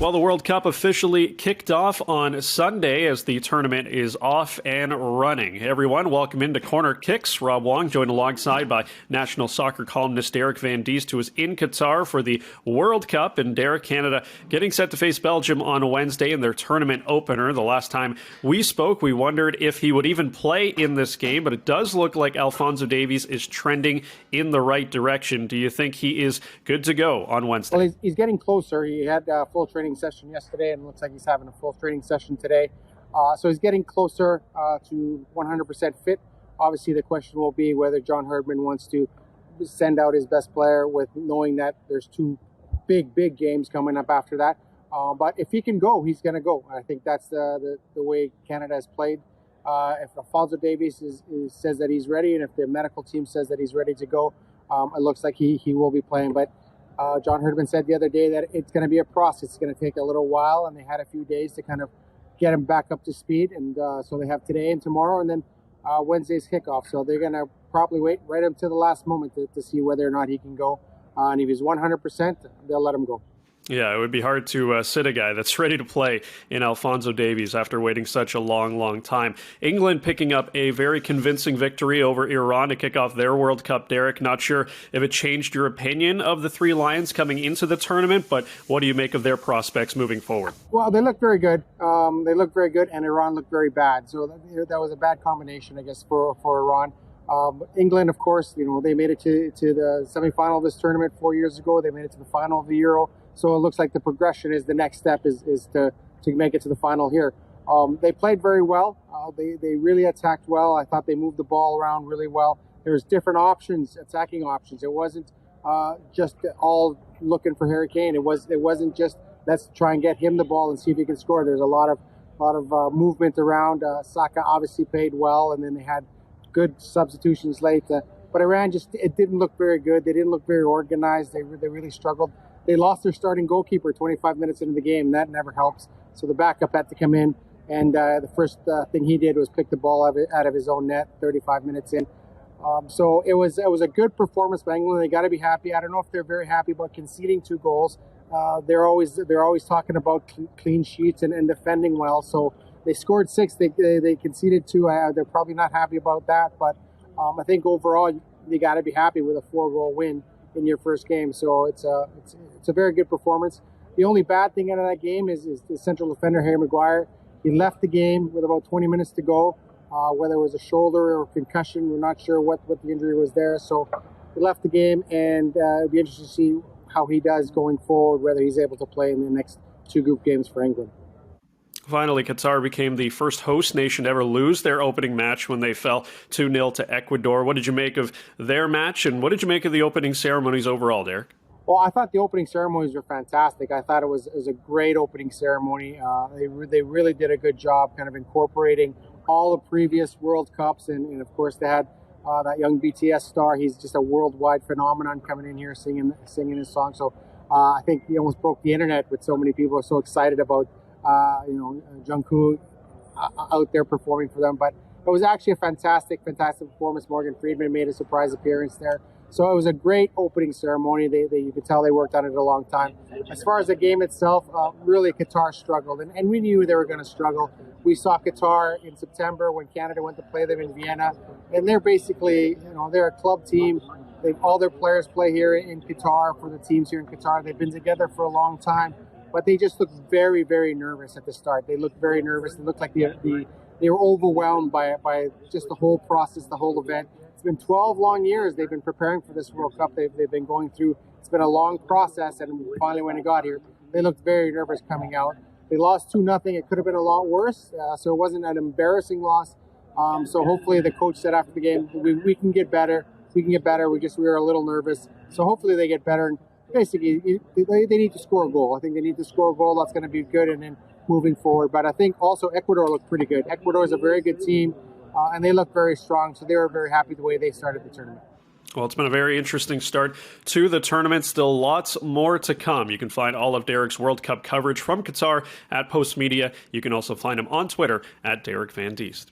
Well, the World Cup officially kicked off on Sunday as the tournament is off and running. Hey everyone, welcome into Corner Kicks. Rob Wong, joined alongside by national soccer columnist Derek Van Diest, who is in Qatar for the World Cup. And Derek, Canada getting set to face Belgium on Wednesday in their tournament opener. The last time we spoke, we wondered if he would even play in this game, but it does look like Alphonso Davies is trending in the right direction. Do you think he is good to go on Wednesday? Well, he's getting closer. He had a full training session yesterday, and it looks like he's having a full training session today. So he's getting closer to 100% fit. Obviously, the question will be whether John Herdman wants to send out his best player with knowing that there's two big games coming up after that. But if he can go, he's going to go. I think that's the way Canada has played. If Alphonso Davies says that he's ready, and if the medical team says that he's ready to go, it looks like he will be playing. But John Herdman said the other day that it's going to be a process. It's going to take a little while, and they had a few days to kind of get him back up to speed. And so they have today and tomorrow, and then Wednesday's kickoff. So they're going to probably wait right up to the last moment to see whether or not he can go. And if he's 100%, they'll let him go. Yeah, it would be hard to sit a guy that's ready to play in Alphonso Davies after waiting such a long time. England picking up a very convincing victory over Iran to kick off their World Cup. Derek, not sure if it changed your opinion of the Three Lions coming into the tournament, but what do you make of their prospects moving forward? Well, they look very good. They look very good, and Iran looked very bad. So that was a bad combination, I guess, for Iran. England, of course, they made it to the semifinal of this tournament 4 years ago. They made it to the final of the Euro. So it looks like the progression is the next step is to make it to the final here. They played very well. They really attacked well. I thought they moved the ball around really well. There was different options, attacking options. It wasn't just all looking for Harry Kane. It wasn't just let's try and get him the ball and see if he can score. There's a lot of movement around. Saka obviously played well, and then they had good substitutions late. But Iran it didn't look very good. They didn't look very organized. They really struggled. They lost their starting goalkeeper 25 minutes into the game. That never helps. So the backup had to come in, and the first thing he did was pick the ball out of his own net 35 minutes in. So it was a good performance by England. They got to be happy. I don't know if they're very happy about conceding 2 goals. They're always talking about clean sheets and defending well. So they scored 6. They conceded 2. They're probably not happy about that. But I think overall you got to be happy with a 4-goal win in your first game. So it's a very good performance. The only bad thing out of that game is the central defender, Harry Maguire. He left the game with about 20 minutes to go. Whether it was a shoulder or concussion, we're not sure what the injury was there. So he left the game, and it'll be interesting to see how he does going forward, whether he's able to play in the next 2 group games for England. Finally, Qatar became the first host nation to ever lose their opening match when they fell 2-0 to Ecuador. What did you make of their match, and what did you make of the opening ceremonies overall, Derek? Well, I thought the opening ceremonies were fantastic. I thought it was a great opening ceremony. They really did a good job kind of incorporating all the previous World Cups, and of course they had that young BTS star. He's just a worldwide phenomenon coming in here singing his song. So I think he almost broke the internet with so many people are so excited about Jungkook out there performing for them. But it was actually a fantastic performance. Morgan Friedman made a surprise appearance there. So it was a great opening ceremony. You could tell they worked on it a long time. As far as the game itself, really Qatar struggled. And we knew they were going to struggle. We saw Qatar in September when Canada went to play them in Vienna. And they're basically, they're a club team. All their players play here in Qatar for the teams here in Qatar. They've been together for a long time. But they just looked very, very nervous at the start. They looked very nervous. They looked like they were overwhelmed by just the whole process, the whole event. It's been 12 long years they've been preparing for this World Cup. They've been going through. It's been a long process, and finally when it got here, they looked very nervous coming out. They lost 2-0. It could have been a lot worse, so it wasn't an embarrassing loss. So hopefully the coach said after the game, we can get better. We can get better. We were a little nervous. So hopefully they get better. And basically, they need to score a goal. I think they need to score a goal. That's going to be good, and then moving forward. But I think also Ecuador looked pretty good. Ecuador is a very good team, and they look very strong. So they were very happy the way they started the tournament. Well, it's been a very interesting start to the tournament. Still lots more to come. You can find all of Derek's World Cup coverage from Qatar at Postmedia. You can also find him on Twitter at Derek Van Diest.